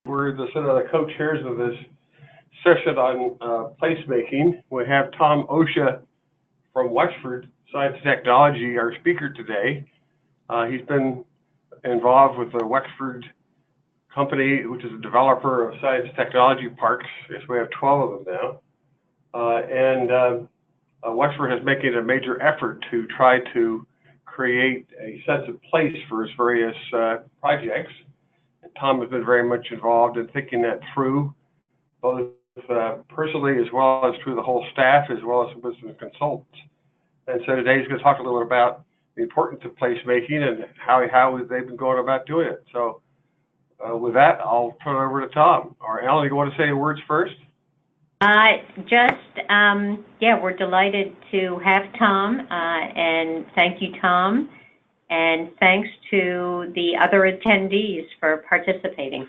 We're the co-chairs of this session on placemaking. We have Tom Osha from Wexford Science and Technology, our speaker today. He's been involved with the Wexford company, which is a developer of science and technology parks. Yes, we have 12 of them now. Wexford is making a major effort to try to create a sense of place for its various projects. Tom has been very much involved in thinking that through, both personally as well as through the whole staff, as well as with some consultants. And so today he's going to talk a little bit about the importance of placemaking and how they've been going about doing it. So with that, I'll turn it over to Tom. Or Ellen, you want to say your words first? We're delighted to have Tom, and thank you, Tom, and thanks to the other attendees for participating.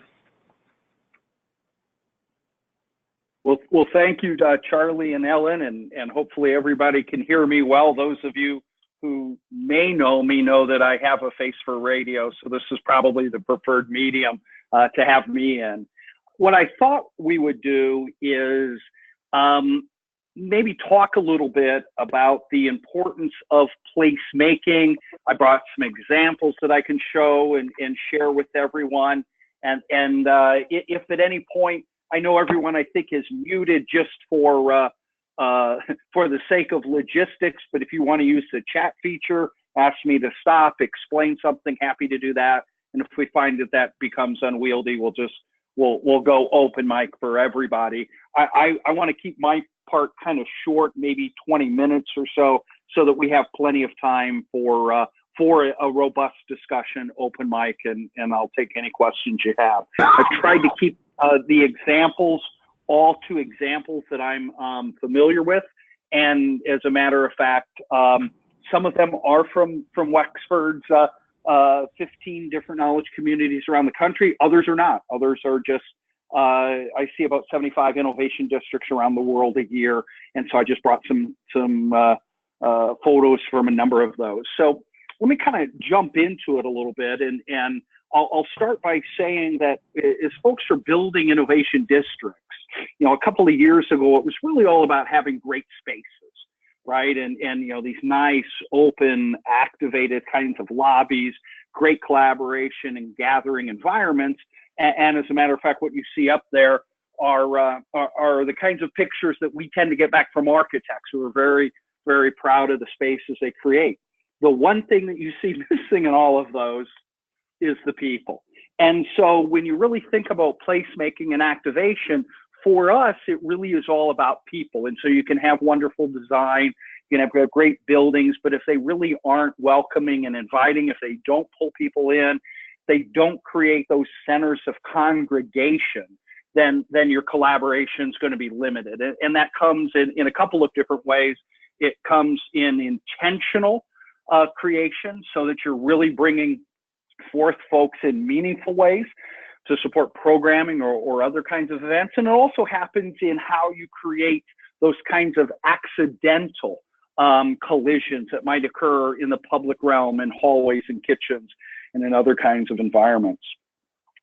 Well, thank you, Charlie and Ellen, and hopefully everybody can hear me well. Those of you who may know me know that I have a face for radio, so this is probably the preferred medium to have me in. What I thought we would do is maybe talk a little bit about the importance of placemaking. I brought some examples that I can show and share with everyone. And if at any point, I know everyone I think is muted just for the sake of logistics, but if you want to use the chat feature, ask me to stop, explain something, happy to do that. And if we find that becomes unwieldy, we'll go open mic for everybody. I want to keep my part kind of short, maybe 20 minutes or so that we have plenty of time for a robust discussion, open mic, and I'll take any questions you have. I've tried to keep the examples, all two examples that I'm familiar with. And as a matter of fact, some of them are from Wexford's 15 different knowledge communities around the country. Others are not. Others are just, I see about 75 innovation districts around the world a year. And so I just brought some photos from a number of those. So let me kind of jump into it a little bit. And I'll start by saying that as folks are building innovation districts, a couple of years ago, it was really all about having great spaces, right? And these nice, open, activated kinds of lobbies, great collaboration and gathering environments. And as a matter of fact, what you see up there are the kinds of pictures that we tend to get back from architects who are very, very proud of the spaces they create. The one thing that you see missing in all of those is the people. And so when you really think about placemaking and activation, for us, it really is all about people. And so you can have wonderful design, you can have great buildings, but if they really aren't welcoming and inviting, if they don't pull people in, they don't create those centers of congregation, then your collaboration is going to be limited. And that comes in a couple of different ways. It comes in intentional creation, so that you're really bringing forth folks in meaningful ways to support programming or other kinds of events. And it also happens in how you create those kinds of accidental collisions that might occur in the public realm, in hallways and kitchens and in other kinds of environments.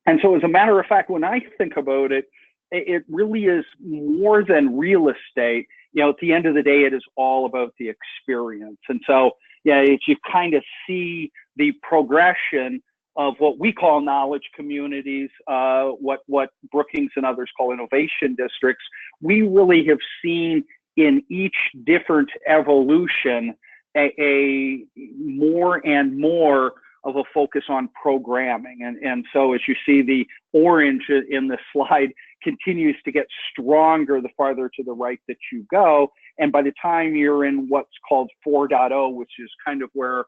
And so as a matter of fact, when I think about it, it really is more than real estate. At the end of the day, it is all about the experience. And so, if you kind of see the progression of what we call knowledge communities, what Brookings and others call innovation districts, we really have seen in each different evolution a more and more of a focus on programming. And so as you see, the orange in the slide continues to get stronger the farther to the right that you go. And by the time you're in what's called 4.0, which is kind of where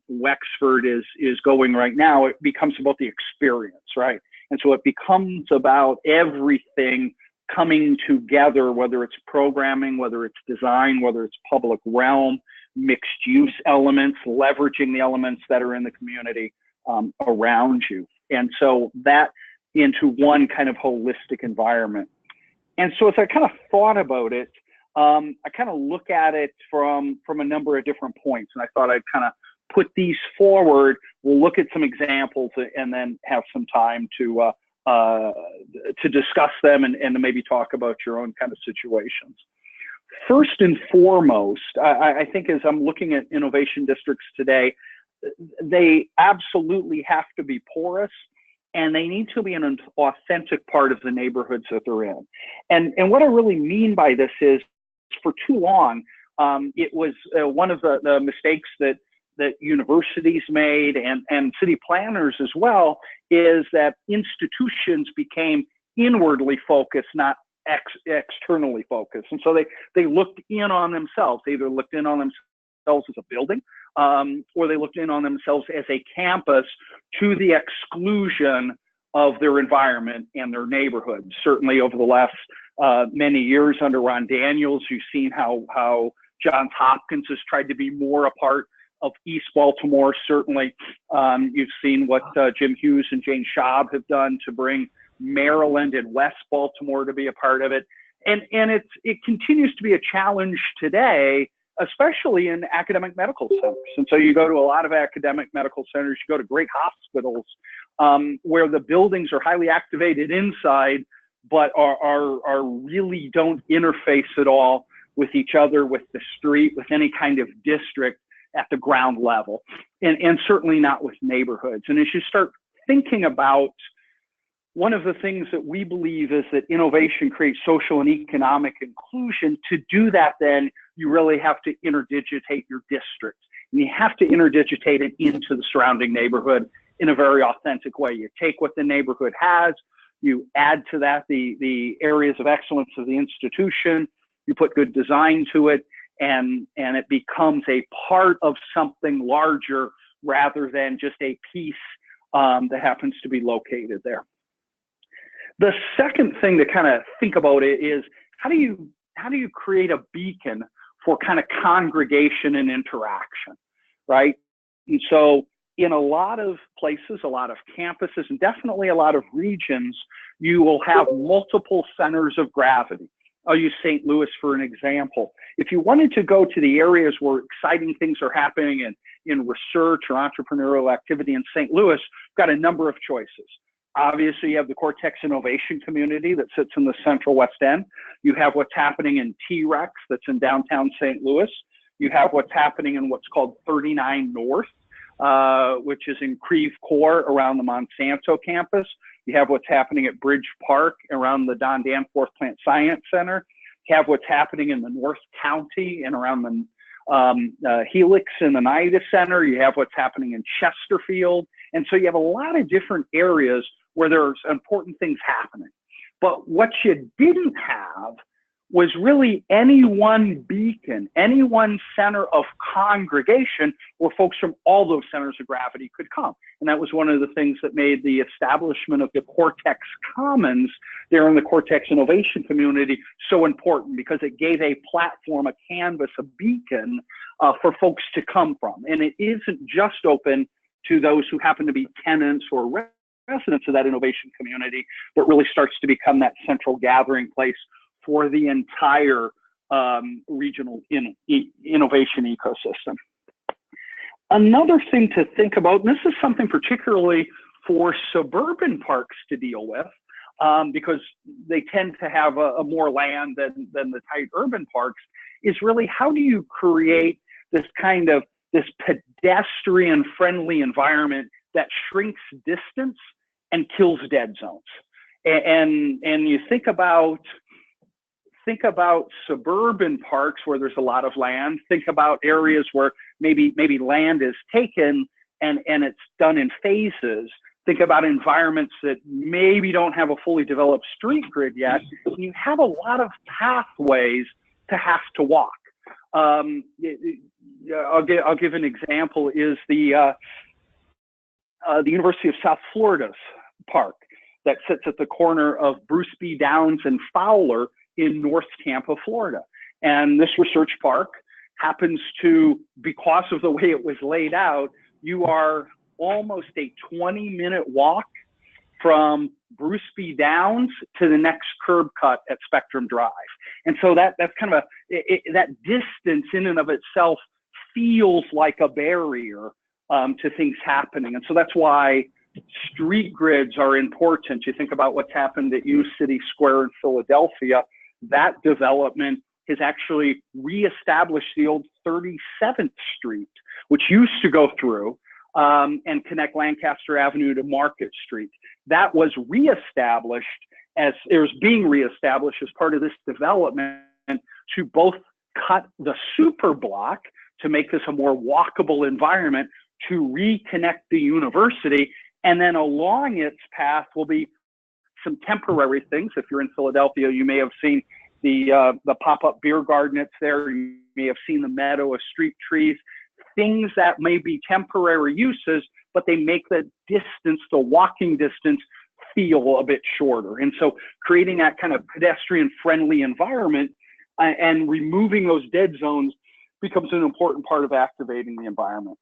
Wexford is going right now, it becomes about the experience, right? And so it becomes about everything coming together, whether it's programming, whether it's design, whether it's public realm, mixed use elements, leveraging the elements that are in the community around you. And so that into one kind of holistic environment. And so as I kind of thought about it, I kind of look at it from a number of different points. And I thought I'd kind of put these forward. We'll look at some examples and then have some time to to discuss them and to maybe talk about your own kind of situations. First and foremost, I think as I'm looking at innovation districts today, they absolutely have to be porous, and they need to be an authentic part of the neighborhoods that they're in. And what I really mean by this is, for too long, it was one of the mistakes that universities made and city planners as well, is that institutions became inwardly focused, not externally focused. And so they looked in on themselves. They either looked in on themselves as a building, or they looked in on themselves as a campus, to the exclusion of their environment and their neighborhood. Certainly over the last many years under Ron Daniels, you've seen how Johns Hopkins has tried to be more a part of East Baltimore. Certainly you've seen what Jim Hughes and Jane Schaub have done to bring Maryland and West Baltimore to be a part of it. And it continues to be a challenge today, especially in academic medical centers. And so you go to a lot of academic medical centers, you go to great hospitals where the buildings are highly activated inside, but are really don't interface at all with each other, with the street, with any kind of district at the ground level, and certainly not with neighborhoods. And as you start thinking about, one of the things that we believe is that innovation creates social and economic inclusion. To do that, then you really have to interdigitate your district. And you have to interdigitate it into the surrounding neighborhood in a very authentic way. You take what the neighborhood has, you add to that the areas of excellence of the institution, you put good design to it, and it becomes a part of something larger rather than just a piece that happens to be located there. The second thing to kind of think about it is, how do you create a beacon for kind of congregation and interaction, right? And so in a lot of places, a lot of campuses, and definitely a lot of regions, you will have multiple centers of gravity. I'll use St. Louis for an example. If you wanted to go to the areas where exciting things are happening in research or entrepreneurial activity in St. Louis, you've got a number of choices. Obviously, you have the Cortex Innovation Community that sits in the Central West End. You have what's happening in T-Rex that's in downtown St. Louis. You have what's happening in what's called 39 North, which is in Creve Coeur around the Monsanto campus. You have what's happening at Bridge Park around the Don Danforth Plant Science Center. You have what's happening in the North County and around the Helix and the NIDA Center. You have what's happening in Chesterfield. And so you have a lot of different areas where there's important things happening. But what you didn't have was really any one beacon, any one center of congregation where folks from all those centers of gravity could come. And that was one of the things that made the establishment of the Cortex Commons there in the Cortex Innovation Community so important, because it gave a platform, a canvas, a beacon for folks to come from. And it isn't just open to those who happen to be tenants or residents of that innovation community, but really starts to become that central gathering place for the entire regional innovation ecosystem. Another thing to think about, and this is something particularly for suburban parks to deal with, because they tend to have a more land than the tight urban parks, is really, how do you create this kind of pedestrian friendly environment that shrinks distance and kills dead zones? And you think about suburban parks where there's a lot of land. Think about areas where maybe land is taken and it's done in phases. Think about environments that maybe don't have a fully developed street grid yet. You have a lot of pathways to have to walk. I'll give an example, is the University of South Florida's park that sits at the corner of Bruce B. Downs and Fowler in North Tampa, Florida. And this research park happens to, because of the way it was laid out, you are almost a 20-minute walk from Bruce B. Downs to the next curb cut at Spectrum Drive. And so that's kind of that distance in and of itself feels like a barrier to things happening. And so that's why Street grids are important. You think about what's happened at U City Square in Philadelphia. That development has actually reestablished the old 37th Street, which used to go through and connect Lancaster Avenue to Market Street. That was reestablished as it was being reestablished as part of this development to both cut the super block to make this a more walkable environment, to reconnect the university, and then along its path will be some temporary things. If you're in Philadelphia, you may have seen the pop-up beer garden that's there. You may have seen the meadow of street trees, things that may be temporary uses, but they make the distance, the walking distance, feel a bit shorter. And so creating that kind of pedestrian-friendly environment and removing those dead zones becomes an important part of activating the environment.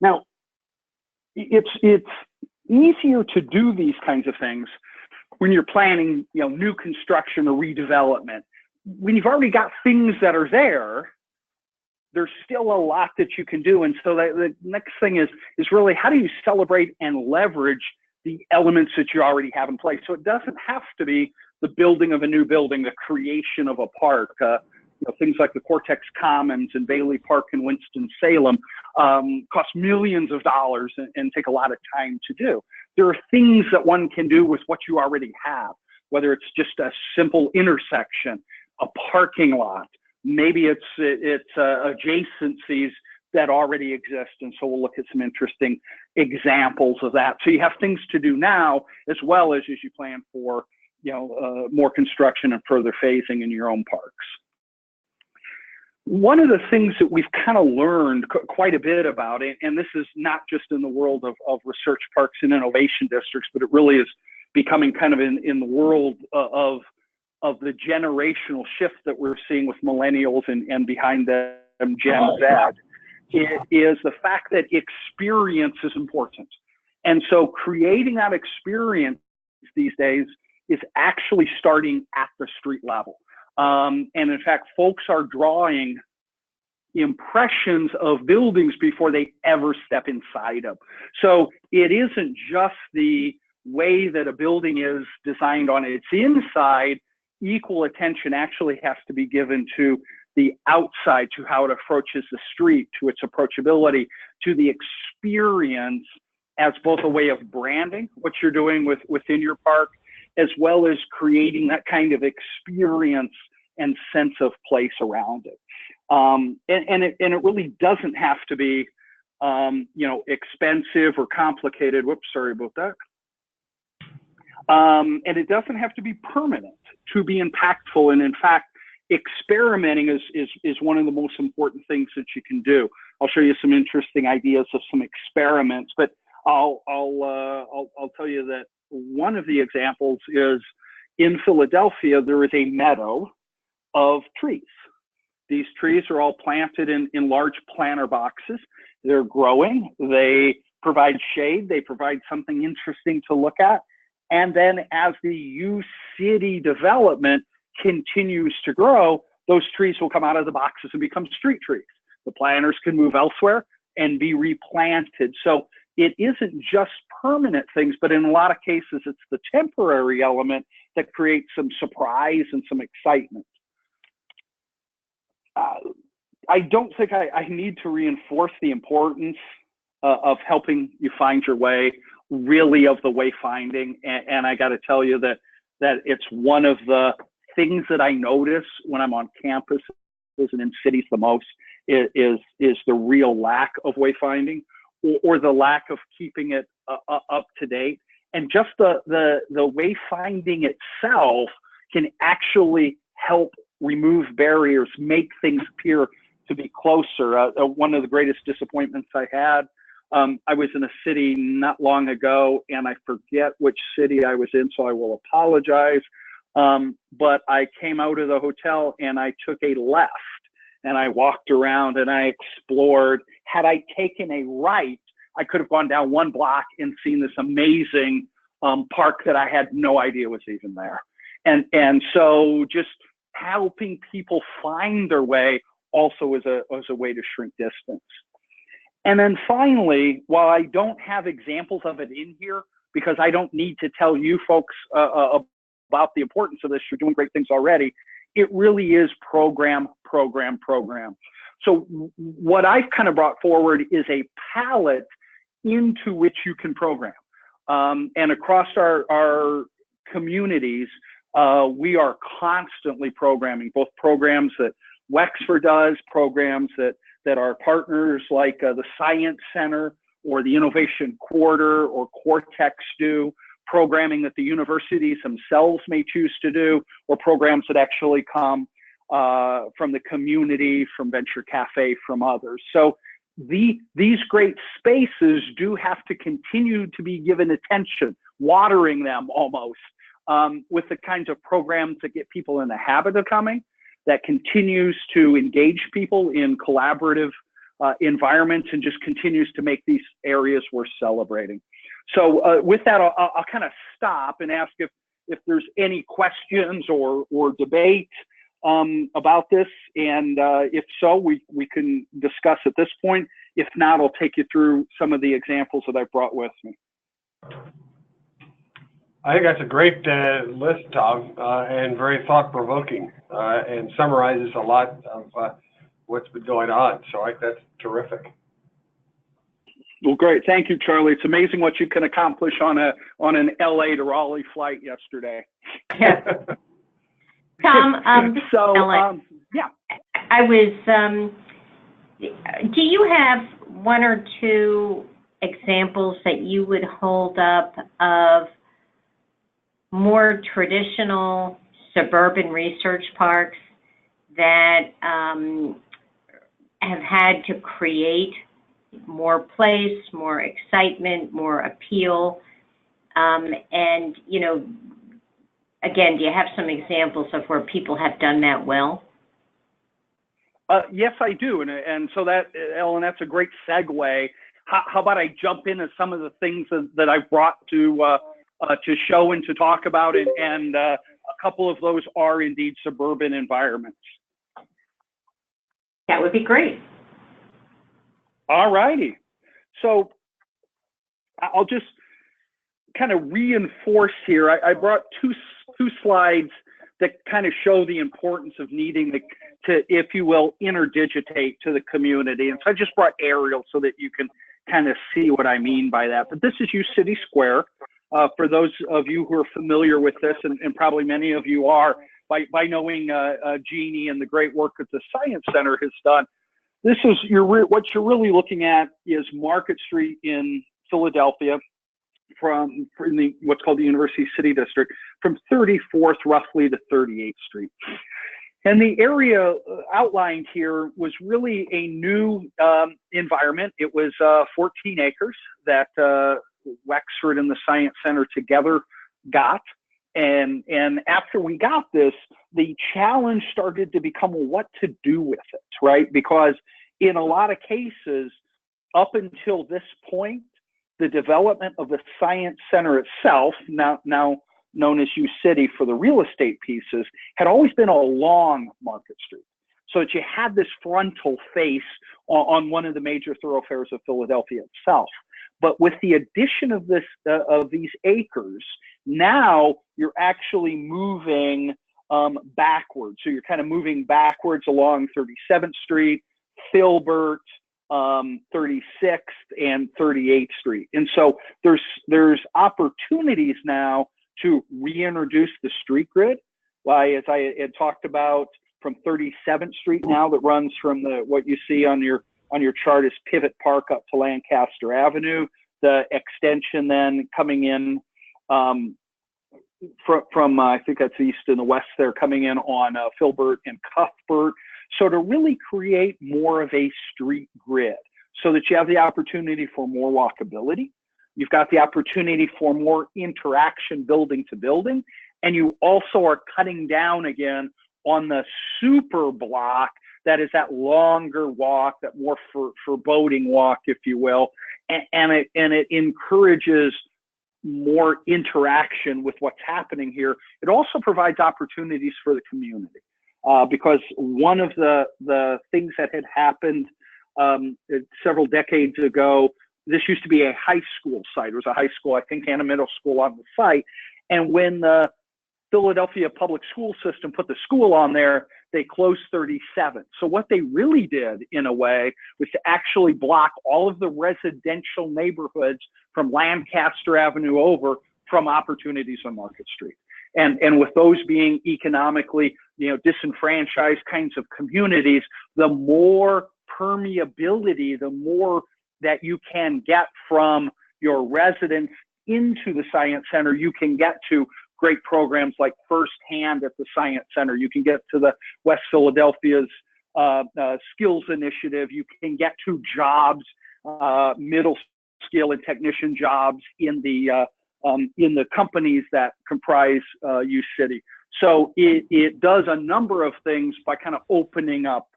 Now, it's easier to do these kinds of things when you're planning, new construction or redevelopment. When you've already got things that are there, there's still a lot that you can do. And so the next thing is really, how do you celebrate and leverage the elements that you already have in place? So it doesn't have to be the building of a new building, the creation of a park. Things like the Cortex Commons and Bailey Park in Winston-Salem cost millions of dollars and take a lot of time to do. There are things that one can do with what you already have, whether it's just a simple intersection, a parking lot, maybe it's adjacencies that already exist. And so we'll look at some interesting examples of that. So you have things to do now, as well as you plan for, more construction and further phasing in your own parks. One of the things that we've kind of learned quite a bit about it, and this is not just in the world of research parks and innovation districts, but it really is becoming kind of in the world of the generational shift that we're seeing with millennials and behind them Gen Z, is the fact that experience is important. And so creating that experience these days is actually starting at the street level. And in fact, folks are drawing impressions of buildings before they ever step inside them. So it isn't just the way that a building is designed on its inside. Equal attention actually has to be given to the outside, to how it approaches the street, to its approachability, to the experience as both a way of branding what you're doing within your park, as well as creating that kind of experience and sense of place around it. And it really doesn't have to be, expensive or complicated. Whoops, sorry about that. And it doesn't have to be permanent to be impactful. And in fact, experimenting is one of the most important things that you can do. I'll show you some interesting ideas of some experiments, but I'll tell you that one of the examples is in Philadelphia. There is a meadow of trees. These trees are all planted in large planter boxes. They're growing. They provide shade. They provide something interesting to look at. And then as the U City development continues to grow, those trees will come out of the boxes and become street trees. The planters can move elsewhere and be replanted. So it isn't just permanent things, but in a lot of cases, it's the temporary element that creates some surprise and some excitement. I don't think I need to reinforce the importance of helping you find your way, really, of the wayfinding. And I got to tell you that it's one of the things that I notice when I'm on campus and in cities the most is the real lack of wayfinding, or the lack of keeping it up to date. And just the wayfinding itself can actually help remove barriers, make things appear to be closer. One of the greatest disappointments I had, I was in a city not long ago, and I forget which city I was in, so I will apologize. But I came out of the hotel and I took a left, and I walked around and I explored. Had I taken a right, I could have gone down one block and seen this amazing park that I had no idea was even there. And so just helping people find their way also is a way to shrink distance. And then finally, while I don't have examples of it in here, because I don't need to tell you folks about the importance of this, you're doing great things already, it really is program, program, program. So what I've kind of brought forward is a palette into which you can program. And across our communities, we are constantly programming, both programs that Wexford does, programs that our partners like the Science Center or the Innovation Quarter or Cortex do, programming that the universities themselves may choose to do, or programs that actually come from the community, from Venture Cafe, from others. So these great spaces do have to continue to be given attention, watering them almost, with the kinds of programs that get people in the habit of coming, that continues to engage people in collaborative environments and just continues to make these areas worth celebrating. So with that, I'll kind of stop and ask if there's any questions or debate about this. And if so, we can discuss at this point. If not, I'll take you through some of the examples that I've brought with me. I think that's a great list, Tom, and very thought-provoking, and summarizes a lot of what's been going on. So I think that's terrific. Well, great. Thank you, Charlie. It's amazing what you can accomplish on an LA to Raleigh flight yesterday. Yeah. Tom, yeah. I was, do you have one or two examples that you would hold up of more traditional suburban research parks that have had to create more place, more excitement, more appeal? And, you know, again, do you have some examples of where people have done that well? Yes, I do. And so that, Ellen, that's a great segue. How about I jump into some of the things that I've brought to show and to talk about, and a couple of those are indeed suburban environments. That would be great. All righty. So I'll just kind of reinforce here. I brought two slides that kind of show the importance of needing to, if you will, interdigitate to the community. And so I just brought aerials so that you can kind of see what I mean by that. But this is City Square. For those of you who are familiar with this, and probably many of you are, by knowing Jeannie and the great work that the Science Center has done, this is what you're really looking at is Market Street in Philadelphia, from what's called the University City District, from 34th roughly to 38th Street. And the area outlined here was really a new environment. It was 14 acres that Wexford and the Science Center together got. And after we got this, the challenge started to become, well, what to do with it, right? Because in a lot of cases, up until this point, the development of the Science Center itself, now known as U City for the real estate pieces, had always been along Market Street. So that you had this frontal face on one of the major thoroughfares of Philadelphia itself. But with the addition of these acres, now you're actually moving backwards. So you're kind of moving backwards along 37th Street, Filbert, 36th, and 38th Street. And so there's opportunities now to reintroduce the street grid. As I had talked about, from 37th Street now, that runs from what you see on your chart is Pivot Park up to Lancaster Avenue. The extension then coming in from I think that's east and the west there, coming in on Filbert and Cuthbert. So to really create more of a street grid so that you have the opportunity for more walkability. You've got the opportunity for more interaction building to building. And you also are cutting down again on the super block that is that longer walk, that more foreboding walk, if you will. And it encourages more interaction with what's happening here. It also provides opportunities for the community. Because one of the things that had happened several decades ago. This used to be a high school site. It was a high school, I think, and a middle school on the site. And when the Philadelphia public school system put the school on there, they closed 37. So what they really did, in a way, was to actually block all of the residential neighborhoods from Lancaster Avenue over from opportunities on Market Street. And with those being economically, disenfranchised kinds of communities, the more permeability, the more that you can get from your residents into the Science Center, you can get to great programs like First Hand at the Science Center. You can get to the West Philadelphia's Skills Initiative. You can get to jobs, middle skill and technician jobs in the companies that comprise U City. So it does a number of things by kind of opening up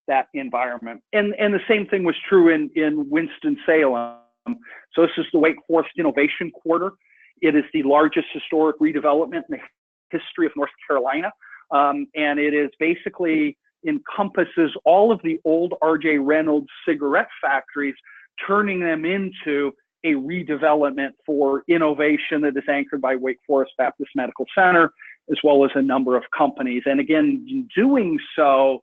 that environment. And the same thing was true in Winston-Salem. So this is the Wake Forest Innovation Quarter. It is the largest historic redevelopment in the history of North Carolina. And it is basically encompasses all of the old R.J. Reynolds cigarette factories, turning them into a redevelopment for innovation that is anchored by Wake Forest Baptist Medical Center, as well as a number of companies. And again, in doing so,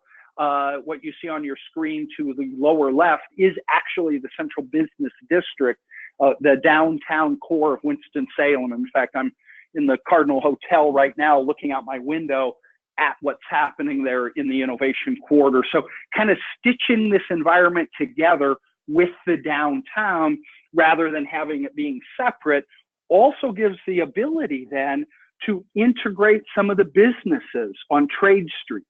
what you see on your screen to the lower left is actually the central business district, the downtown core of Winston-Salem. In fact, I'm in the Cardinal Hotel right now looking out my window at what's happening there in the Innovation Quarter. So kind of stitching this environment together with the downtown rather than having it being separate also gives the ability then to integrate some of the businesses on Trade Street,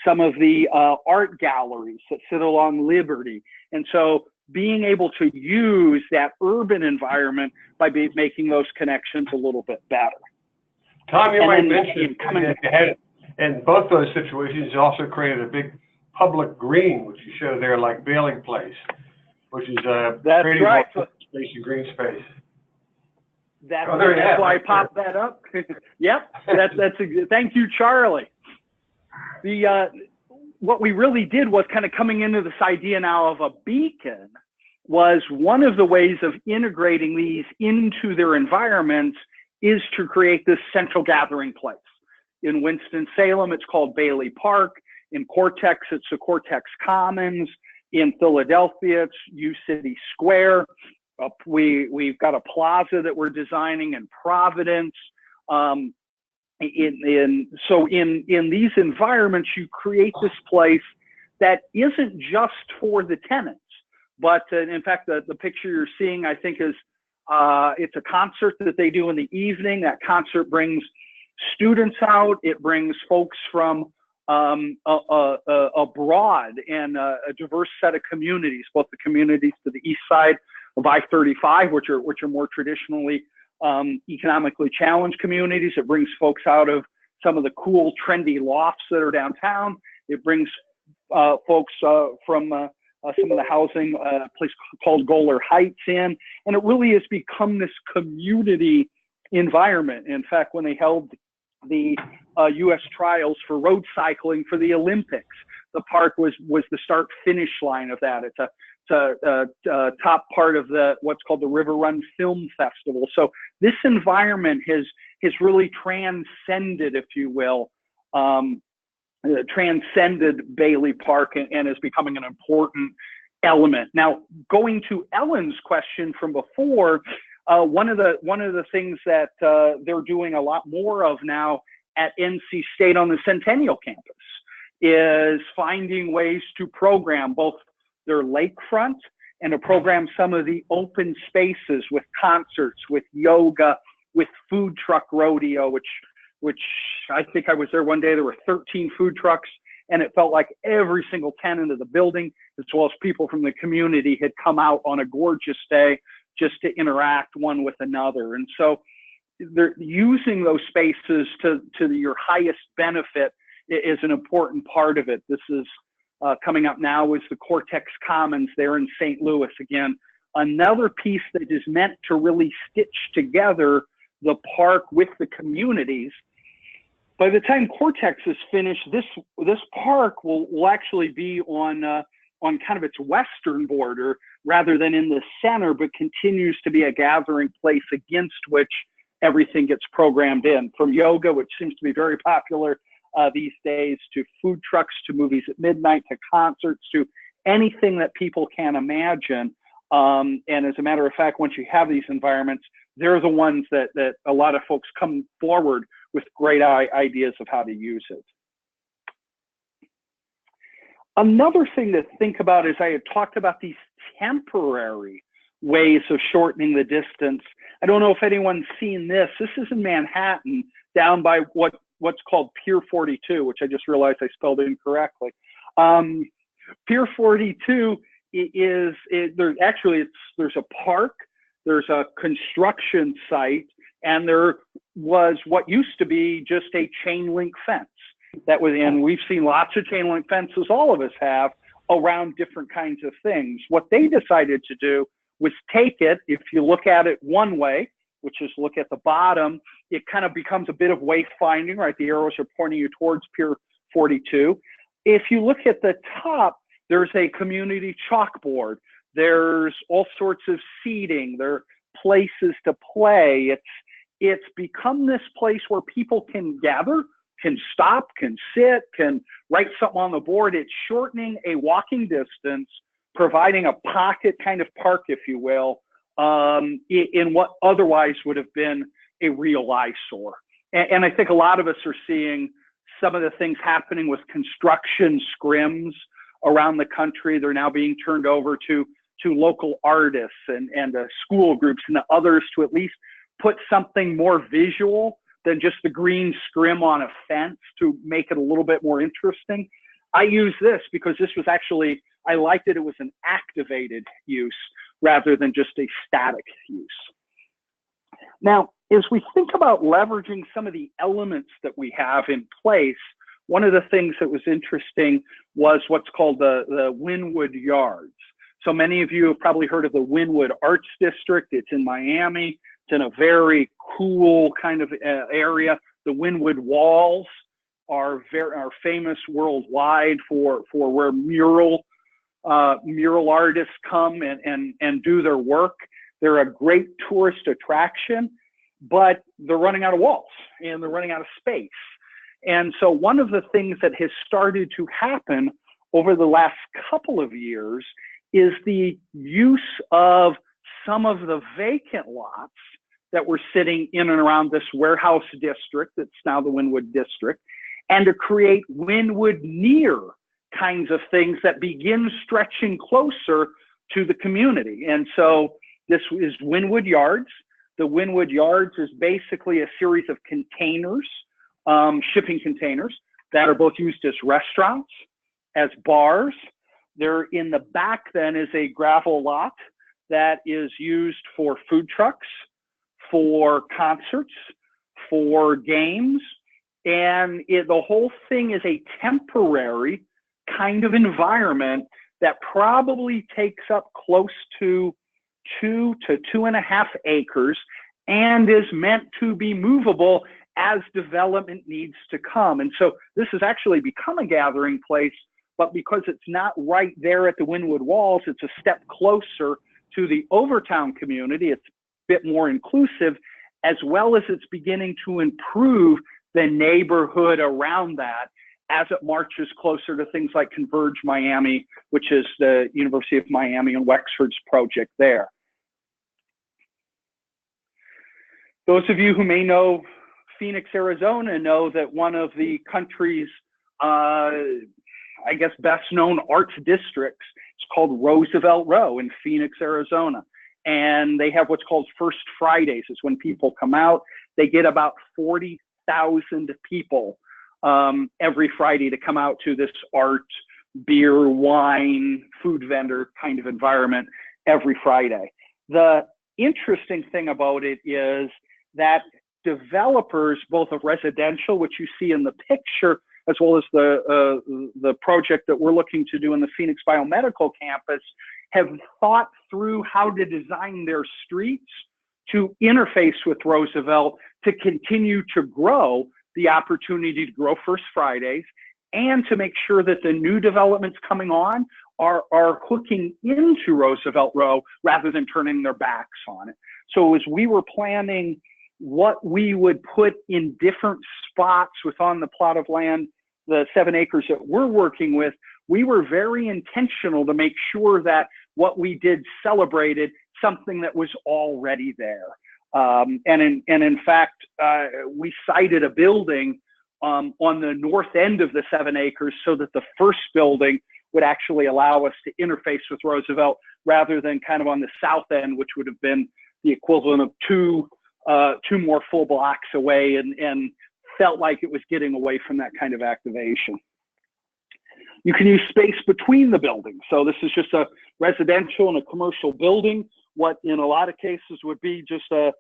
some of the art galleries that sit along Liberty. And so being able to use that urban environment by making those connections a little bit better. Tom, you might mention in both those situations, you also created a big public green, which you show there, like Bailey Place, which is that's right. Space and green space. That's why I popped that up. Yep, thank you, Charlie. What we really did was kind of coming into this idea now of a beacon was one of the ways of integrating these into their environments is to create this central gathering place. In Winston-Salem, it's called Bailey Park. In Cortex, it's the Cortex Commons. In Philadelphia, it's U City Square. We've got a plaza that we're designing in Providence. So in these environments, you create this place that isn't just for the tenants, but in fact, the picture you're seeing, I think, is it's a concert that they do in the evening. That concert brings students out. It brings folks from abroad and a diverse set of communities, both the communities to the east side of I-35, which are more traditionally economically challenged communities. It brings folks out of some of the cool, trendy lofts that are downtown. It brings folks from some of the housing, place called Goler Heights in, and it really has become this community environment. In fact, when they held the U.S. trials for road cycling for the Olympics, the park was the start-finish line of that. It's a top part of what's called the River Run Film Festival. So this environment has really transcended, if you will, transcended Bailey Park and is becoming an important element. Now, going to Ellen's question from before, one of the things that they're doing a lot more of now at NC State on the Centennial campus is finding ways to program both their lakefront and to program some of the open spaces with concerts, with yoga, with food truck rodeo, which I think I was there one day, there were 13 food trucks, and it felt like every single tenant of the building, as well as people from the community, had come out on a gorgeous day just to interact one with another. And so they're using those spaces to your highest benefit is an important part of it. This is coming up now is the Cortex Commons there in St. Louis. Again, another piece that is meant to really stitch together the park with the communities. By the time Cortex is finished, this park will actually be on on kind of its western border rather than in the center, but continues to be a gathering place against which everything gets programmed in, from yoga, which seems to be very popular these days, to food trucks, to movies at midnight, to concerts, to anything that people can imagine. And as a matter of fact, once you have these environments, they're the ones that a lot of folks come forward with great ideas of how to use it. Another thing to think about is I had talked about these temporary ways of shortening the distance. I don't know if anyone's seen this. This is in Manhattan, down by what's called Pier 42, which I just realized I spelled incorrectly. Pier 42 there's a park, there's a construction site, and there was what used to be just a chain link fence. That was, and we've seen lots of chain link fences, all of us have, around different kinds of things. What they decided to do was take it, if you look at it one way, which is look at the bottom, it kind of becomes a bit of wayfinding, right? The arrows are pointing you towards Pier 42. If you look at the top, there's a community chalkboard. There's all sorts of seating. There are places to play. It's become this place where people can gather, can stop, can sit, can write something on the board. It's shortening a walking distance, providing a pocket kind of park, if you will, in what otherwise would have been a real eyesore. And I think a lot of us are seeing some of the things happening with construction scrims around the country. They're now being turned over to local artists and school groups and others to at least put something more visual than just the green scrim on a fence to make it a little bit more interesting. I use this because this was actually, I liked it. It was an activated use rather than just a static use. Now, as we think about leveraging some of the elements that we have in place, one of the things that was interesting was what's called the Wynwood Yards. So many of you have probably heard of the Wynwood Arts District. It's in Miami. It's in a very cool kind of area. The Wynwood Walls are famous worldwide for where mural artists come and do their work. They're a great tourist attraction, but they're running out of walls and they're running out of space. And so one of the things that has started to happen over the last couple of years is the use of some of the vacant lots that were sitting in and around this warehouse district that's now the Wynwood District, and to create Wynwood near kinds of things that begin stretching closer to the community. And so this is Wynwood Yards. The Wynwood Yards is basically a series of containers, shipping containers, that are both used as restaurants, as bars. They're in the back then is a gravel lot that is used for food trucks, for concerts, for games. And the whole thing is a temporary kind of environment that probably takes up close to 2 to 2.5 acres and is meant to be movable as development needs to come. And so this has actually become a gathering place, but because it's not right there at the Wynwood Walls, it's a step closer to the Overtown community. It's a bit more inclusive, as well as it's beginning to improve the neighborhood around that as it marches closer to things like Converge Miami, which is the University of Miami and Wexford's project there. Those of you who may know Phoenix, Arizona, know that one of the country's, I guess, best known arts districts is called Roosevelt Row in Phoenix, Arizona. And they have what's called First Fridays. It's when people come out. They get about 40,000 people every Friday to come out to this art, beer, wine, food vendor kind of environment every Friday. The interesting thing about it is that developers, both of residential, which you see in the picture, as well as the project that we're looking to do in the Phoenix Biomedical Campus, have thought through how to design their streets to interface with Roosevelt to continue to grow the opportunity to grow First Fridays and to make sure that the new developments coming on are hooking into Roosevelt Row rather than turning their backs on it. So as we were planning what we would put in different spots within the plot of land, the 7 acres that we're working with, we were very intentional to make sure that what we did celebrated something that was already there. And in fact, we cited a building on the north end of the 7 acres so that the first building would actually allow us to interface with Roosevelt rather than kind of on the south end, which would have been the equivalent of two more full blocks away, and felt like it was getting away from that kind of activation. You can use space between the buildings. So this is just a residential and a commercial building, what in a lot of cases would be just a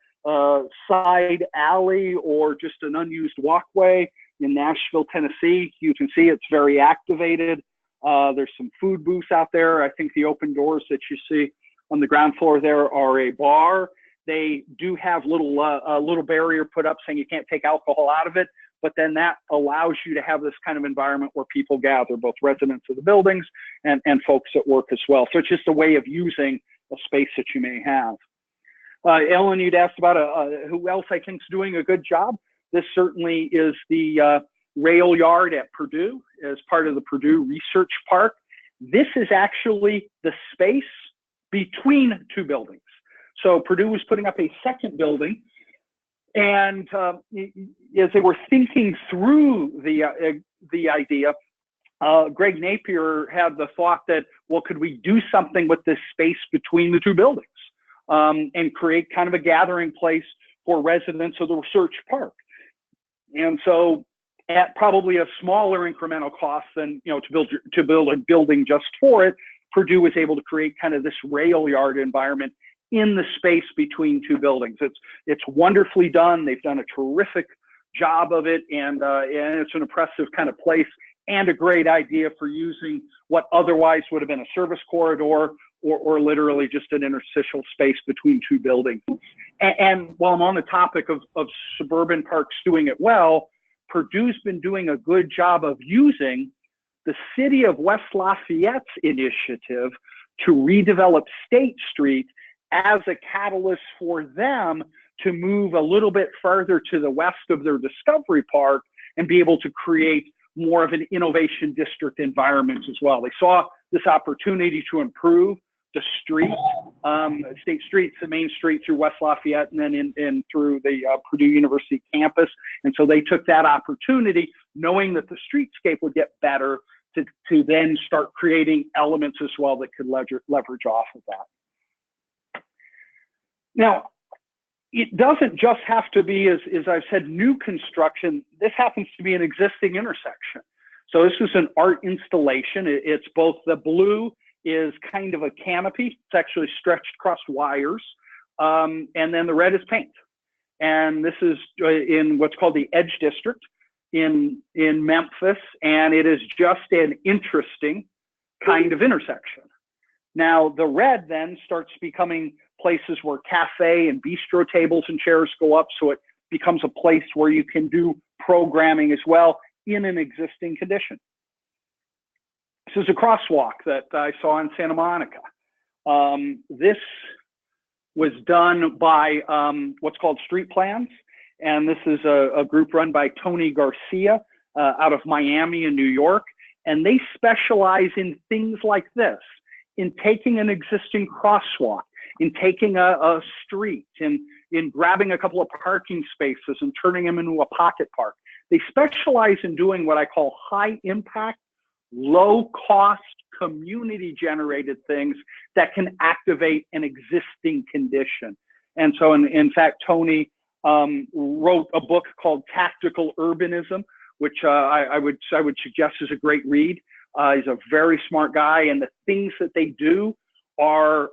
side alley or just an unused walkway. In Nashville, Tennessee, you can see it's very activated. There's some food booths out there. I think the open doors that you see on the ground floor there are a bar. They do have a little barrier put up saying you can't take alcohol out of it, but then that allows you to have this kind of environment where people gather, both residents of the buildings and folks at work as well. So it's just a way of using a space that you may have. Ellen, you'd asked about who else I think is doing a good job. This certainly is the rail yard at Purdue as part of the Purdue Research Park. This is actually the space between two buildings. So Purdue was putting up a second building, and as they were thinking through the idea, Greg Napier had the thought that, well, could we do something with this space between the two buildings and create kind of a gathering place for residents of the research park? And so at probably a smaller incremental cost than, to build a building just for it, Purdue was able to create kind of this rail yard environment in the space between two buildings. It's wonderfully done. They've done a terrific job of it, and it's an impressive kind of place and a great idea for using what otherwise would have been a service corridor or literally just an interstitial space between two buildings. And while I'm on the topic of suburban parks doing it well, Purdue's been doing a good job of using the city of West Lafayette's initiative to redevelop State Street as a catalyst for them to move a little bit further to the west of their Discovery Park and be able to create more of an innovation district environment as well. They saw this opportunity to improve the street, State Street's the main street through West Lafayette and then in through the Purdue University campus. And so they took that opportunity, knowing that the streetscape would get better, to then start creating elements as well that could leverage off of that. Now, it doesn't just have to be, as I've said, new construction. This happens to be an existing intersection. So this is an art installation. It's both the blue is kind of a canopy. It's actually stretched across wires. And then the red is paint. And this is in what's called the Edge District in Memphis. And it is just an interesting kind of intersection. Now, the red then starts becoming places where cafe and bistro tables and chairs go up. So it becomes a place where you can do programming as well in an existing condition. This is a crosswalk that I saw in Santa Monica. This was done by what's called Street Plans. And this is a group run by Tony Garcia out of Miami and New York. And they specialize in things like this, in taking an existing crosswalk, in taking a street, in grabbing a couple of parking spaces and turning them into a pocket park. They specialize in doing what I call high impact, low cost, community generated things that can activate an existing condition. And so in fact, Tony wrote a book called Tactical Urbanism, which I would suggest is a great read. He's a very smart guy, and the things that they do are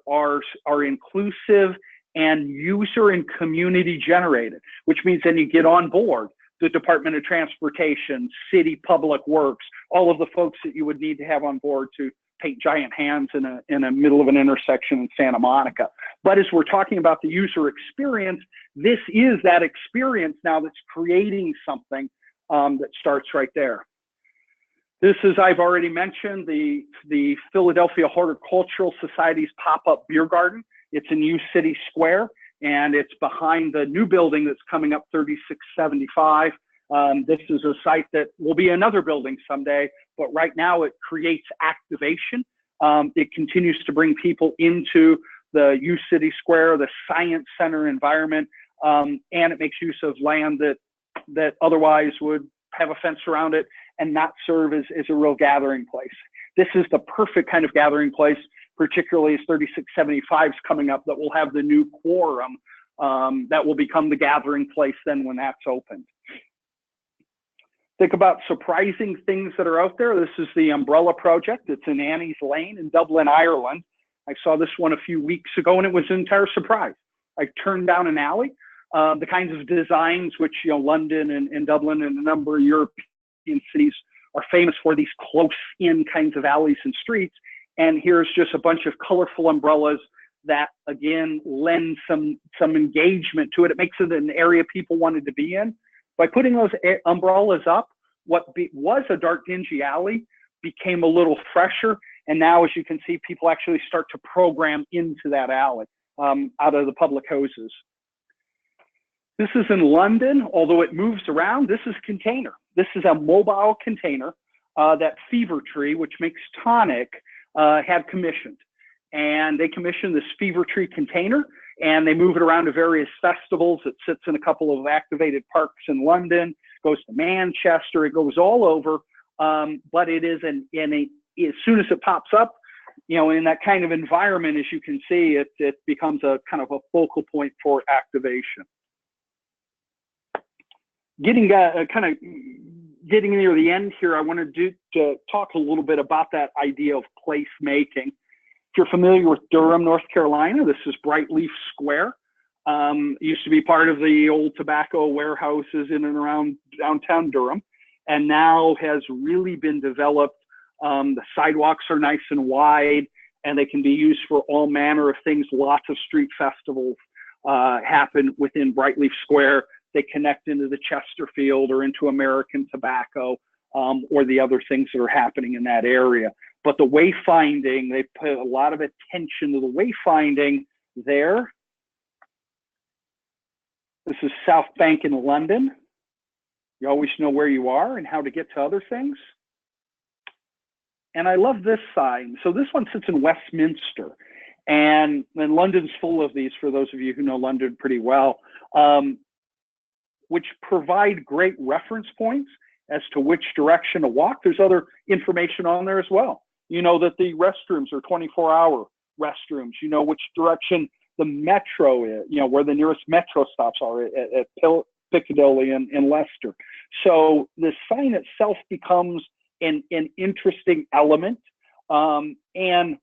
inclusive and user and community generated, which means then you get on board the Department of Transportation, City Public Works, all of the folks that you would need to have on board to paint giant hands in a middle of an intersection in Santa Monica. But as we're talking about the user experience, this is that experience now that's creating something that starts right there. This is, I've already mentioned, the Philadelphia Horticultural Society's pop-up beer garden. It's in U City Square, and it's behind the new building that's coming up, 3675. This is a site that will be another building someday, but right now it creates activation. It continues to bring people into the U City Square, the Science Center environment, and it makes use of land that otherwise would have a fence around it and not serve as a real gathering place. This is the perfect kind of gathering place, particularly as 3675 is coming up, that will have the new quorum that will become the gathering place then when that's opened. Think about surprising things that are out there. This is the Umbrella Project. It's in Annie's Lane in Dublin, Ireland. I saw this one a few weeks ago, and it was an entire surprise. I turned down an alley. The kinds of designs which, you know, London and Dublin and a number of European cities are famous for, these close-in kinds of alleys and streets. And here's just a bunch of colorful umbrellas that, again, lend some engagement to it. It makes it an area people wanted to be in. By putting those umbrellas up, what was a dark, dingy alley became a little fresher. And now, as you can see, people actually start to program into that alley out of the public houses. This is in London, although it moves around. This is a container. This is a mobile container that Fever Tree, which makes tonic, had commissioned. And they commissioned this Fever Tree container, and they move it around to various festivals. It sits in a couple of activated parks in London, goes to Manchester, it goes all over. But it is as soon as it pops up, you know, in that kind of environment, as you can see, it becomes a kind of a focal point for activation. Getting near the end here, I wanted to talk a little bit about that idea of placemaking. If you're familiar with Durham, North Carolina, this is Brightleaf Square. It used to be part of the old tobacco warehouses in and around downtown Durham, and now has really been developed. The sidewalks are nice and wide, and they can be used for all manner of things. Lots of street festivals happen within Brightleaf Square. They connect into the Chesterfield or into American Tobacco or the other things that are happening in that area. But the wayfinding, they put a lot of attention to the wayfinding there. This is South Bank in London. You always know where you are and how to get to other things. And I love this sign. So this one sits in Westminster. And London's full of these, for those of you who know London pretty well, which provide great reference points as to which direction to walk. There's other information on there as well. You know that the restrooms are 24-hour restrooms. You know which direction the metro is, you know, where the nearest metro stops are at Piccadilly and Leicester. So the sign itself becomes an interesting element and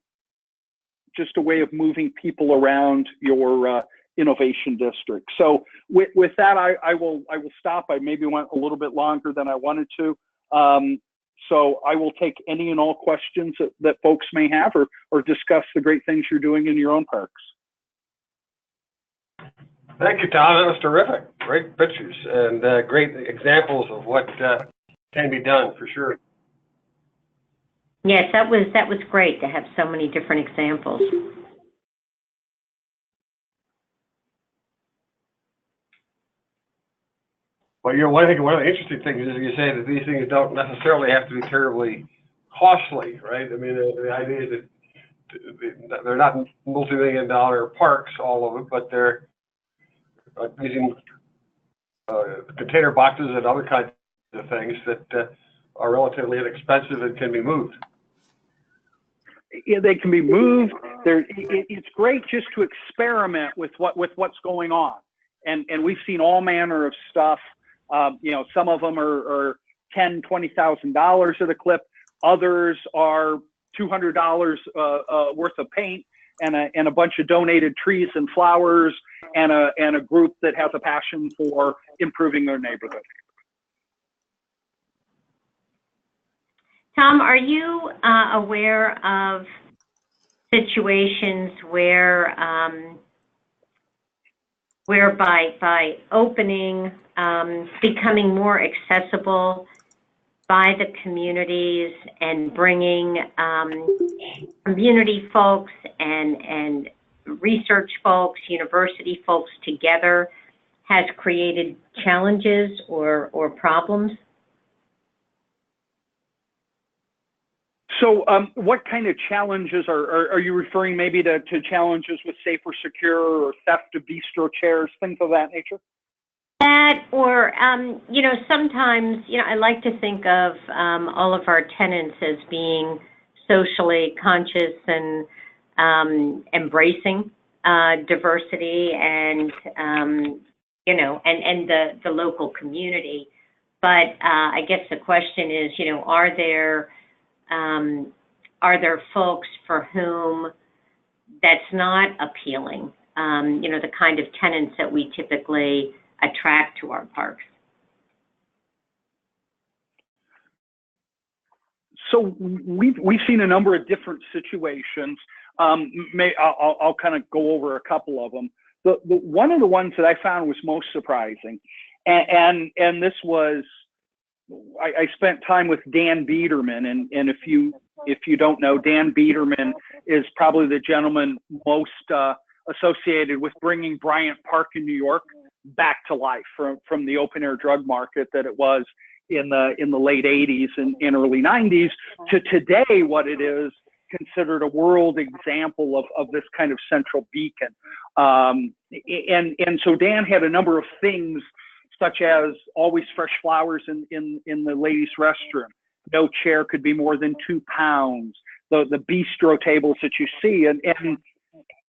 just a way of moving people around your innovation district. So with that, I will stop. I maybe went a little bit longer than I wanted to. So I will take any and all questions that folks may have, or discuss the great things you're doing in your own parks. Thank you, Tom. That was terrific. Great pictures and great examples of what can be done, for sure. Yes, that was great to have so many different examples. Well, you know, I think one of the interesting things is you say that these things don't necessarily have to be terribly costly, right? I mean, the idea is that they're not multi-million-dollar parks, all of it, but they're using container boxes and other kinds of things that are relatively inexpensive and can be moved. Yeah, they can be moved. It's great just to experiment with what's going on, and we've seen all manner of stuff. You know, some of them are $10,000, $20,000 at a clip. Others are $200 worth of paint and a bunch of donated trees and flowers and a group that has a passion for improving their neighborhood. Tom, are you aware of situations where by opening, becoming more accessible by the communities and bringing community folks and research folks, university folks together has created challenges or problems? So what kind of challenges are you referring maybe to challenges with safe or secure or theft of bistro chairs, things of that nature? That or, you know, sometimes, you know, I like to think of all of our tenants as being socially conscious and embracing diversity and, you know, and the local community. But I guess the question is, you know, are there folks for whom that's not appealing? You know, the kind of tenants that we typically attract to our parks. So we've seen a number of different situations. I'll kind of go over a couple of them. The one of the ones that I found was most surprising, and this was, I spent time with Dan Biederman, and if you don't know, Dan Biederman is probably the gentleman most associated with bringing Bryant Park in New York back to life from the open air drug market that it was in the late 80s and early 90s to today, what it is considered a world example of this kind of central beacon. And so Dan had a number of things, such as always fresh flowers in the ladies' restroom. No chair could be more than 2 pounds. The bistro tables that you see,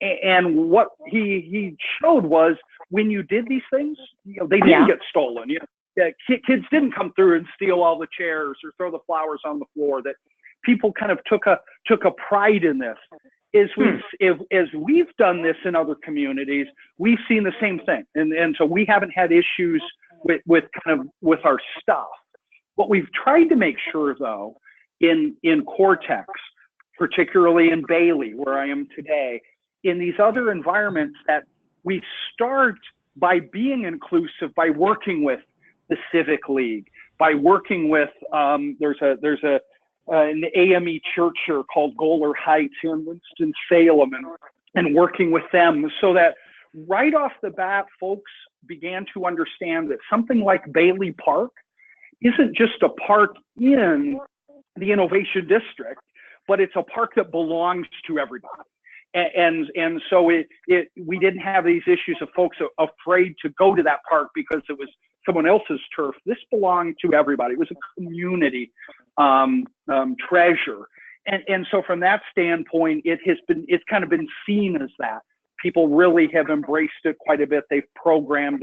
and what he showed was when you did these things, you know, they didn't get stolen. You know, kids didn't come through and steal all the chairs or throw the flowers on the floor. That people kind of took a pride in this. As we've done this in other communities, we've seen the same thing, and so we haven't had issues with our stuff. What we've tried to make sure, though, in Cortex, particularly in Bailey, where I am today, in these other environments, that we start by being inclusive, by working with the Civic League, by working with there's an AME church here called Goler Heights here in Winston-Salem, and working with them, so that right off the bat, folks began to understand that something like Bailey Park isn't just a park in the Innovation District, but it's a park that belongs to everybody. And so we didn't have these issues of folks afraid to go to that park because it was someone else's turf. This belonged to everybody. It was a community treasure. And so from that standpoint, it's kind of been seen as that. People really have embraced it quite a bit. They've programmed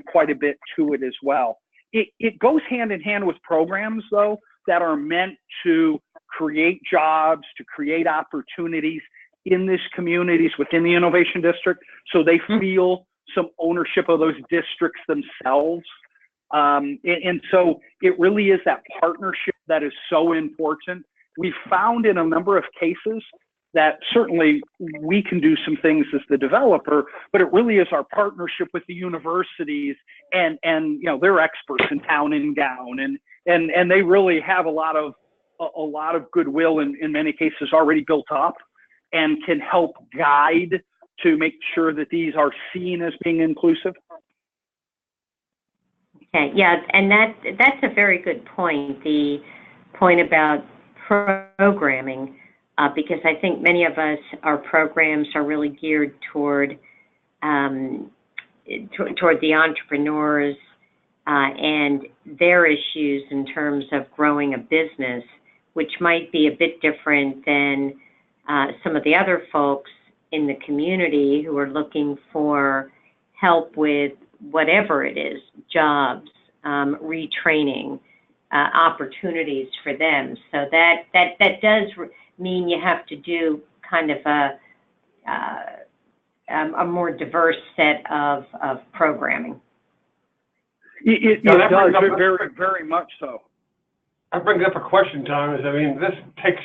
quite a bit to it as well. It goes hand in hand with programs, though, that are meant to create jobs, to create opportunities in these communities within the Innovation District, so they feel some ownership of those districts themselves. And so it really is that partnership that is so important. We found in a number of cases that certainly we can do some things as the developer, but it really is our partnership with the universities, and you know, they're experts in town and gown, and they really have a lot of goodwill in many cases already built up, and can help guide to make sure that these are seen as being inclusive. Okay, yeah, and that's a very good point, the point about programming, because I think many of us, our programs are really geared toward the entrepreneurs and their issues in terms of growing a business, which might be a bit different than some of the other folks in the community who are looking for help with whatever it is, jobs, retraining, opportunities for them. So that does mean you have to do kind of a more diverse set of programming. It does, very, very much so. That brings up a question, Tom, I mean, this takes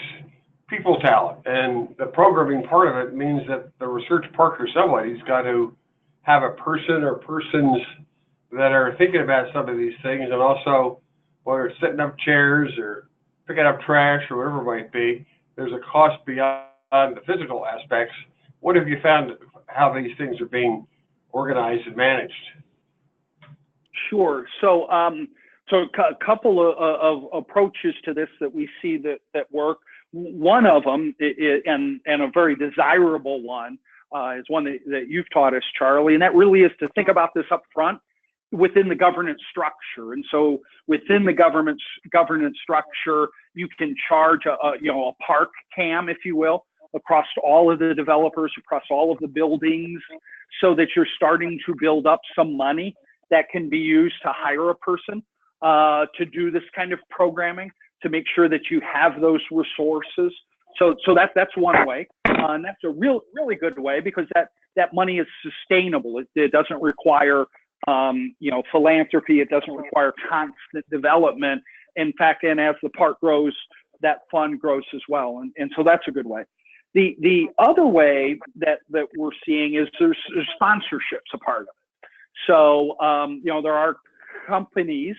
people talent, and the programming part of it means that the research park or somebody's got to have a person or persons that are thinking about some of these things, and also whether it's setting up chairs or picking up trash or whatever it might be, there's a cost beyond the physical aspects. What have you found how these things are being organized and managed? Sure. So, a couple of approaches to this that we see that work. One of them, and a very desirable one, is one that you've taught us, Charlie, and that really is to think about this up front within the governance structure. And so within the governance structure, you can charge a park cam, if you will, across all of the developers, across all of the buildings, so that you're starting to build up some money that can be used to hire a person to do this kind of programming, to make sure that you have those resources. So that's one way, and that's a really good way, because that money is sustainable. It doesn't require philanthropy. It doesn't require constant development. In fact, and as the park grows, that fund grows as well, and so that's a good way. The other way that we're seeing is there's sponsorships a part of it. So there are companies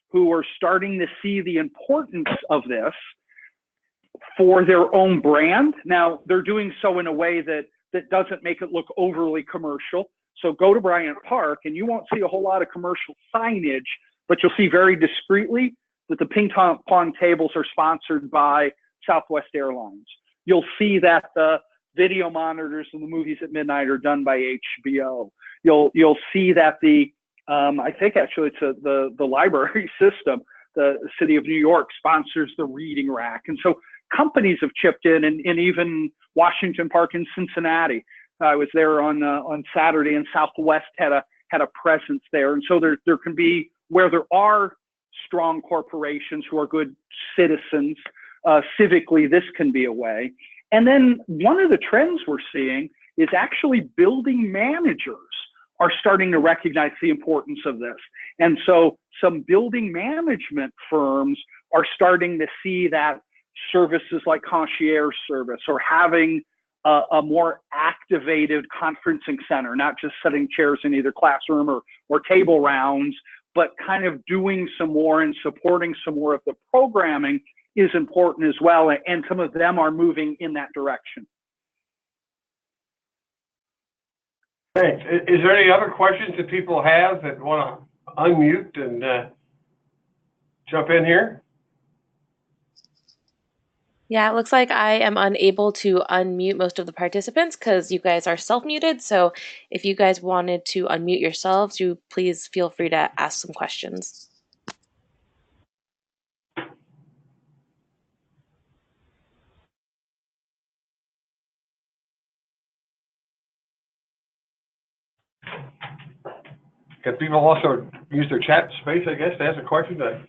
who are starting to see the importance of this for their own brand. Now, they're doing so in a way that doesn't make it look overly commercial. So go to Bryant Park and you won't see a whole lot of commercial signage, but you'll see very discreetly that the ping pong tables are sponsored by Southwest Airlines. You'll see that the video monitors and the movies at midnight are done by HBO. You'll see that I think actually it's the library system, the city of New York sponsors the reading rack. And so companies have chipped in, and even Washington Park in Cincinnati. I was there on Saturday, and Southwest had a presence there. And so there can be, where there are strong corporations who are good citizens, civically, this can be a way. And then one of the trends we're seeing is actually building managers are starting to recognize the importance of this. And so some building management firms are starting to see that services like concierge service, or having a more activated conferencing center, not just setting chairs in either classroom or table rounds, but kind of doing some more and supporting some more of the programming is important as well. And some of them are moving in that direction. Thanks. Is there any other questions that people have that want to unmute and jump in here? Yeah, it looks like I am unable to unmute most of the participants because you guys are self-muted. So if you guys wanted to unmute yourselves, you please feel free to ask some questions. Can people also use their chat space, I guess, to ask a question?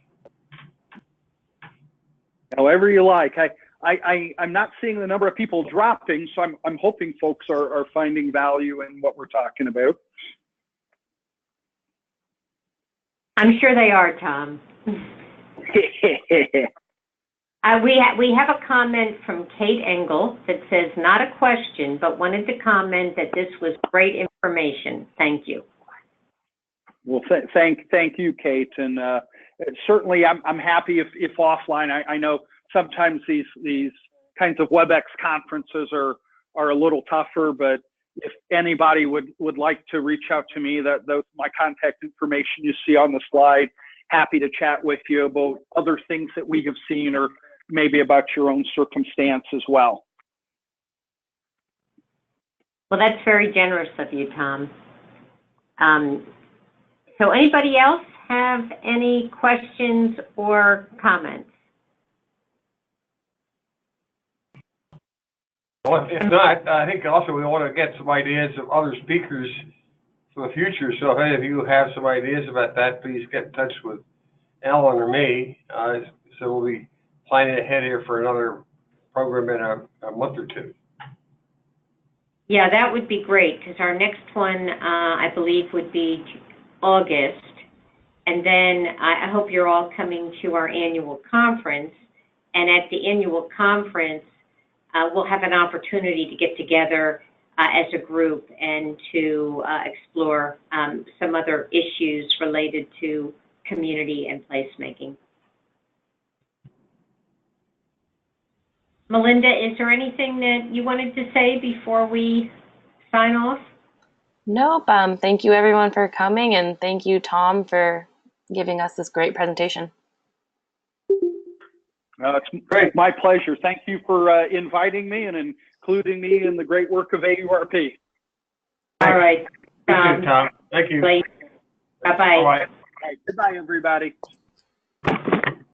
However you like. I'm not seeing the number of people dropping, so I'm hoping folks are finding value in what we're talking about. I'm sure they are, Tom. We have a comment from Kate Engel that says, not a question, but wanted to comment that this was great information. Thank you. Well, thank you, Kate. And certainly I'm happy if offline. I know sometimes these kinds of WebEx conferences are a little tougher, but if anybody would like to reach out to me, my contact information you see on the slide, happy to chat with you about other things that we have seen, or maybe about your own circumstance as well. Well, that's very generous of you, Tom. So anybody else have any questions or comments? Well, if not, I think also we want to get some ideas of other speakers for the future. So if any of you have some ideas about that, please get in touch with Ellen or me. So we'll be planning ahead here for another program in a month or two. Yeah, that would be great, because our next one, I believe, would be August. And then I hope you're all coming to our annual conference. And at the annual conference, we'll have an opportunity to get together as a group and to explore some other issues related to community and placemaking. Melinda, is there anything that you wanted to say before we sign off? Nope. Thank you everyone for coming, and thank you, Tom, for giving us this great presentation. It's Great. my pleasure. Thank you for inviting me and including me in the great work of AURP. All right. Tom. Thank you. Bye-bye. Bye-bye. Goodbye, everybody.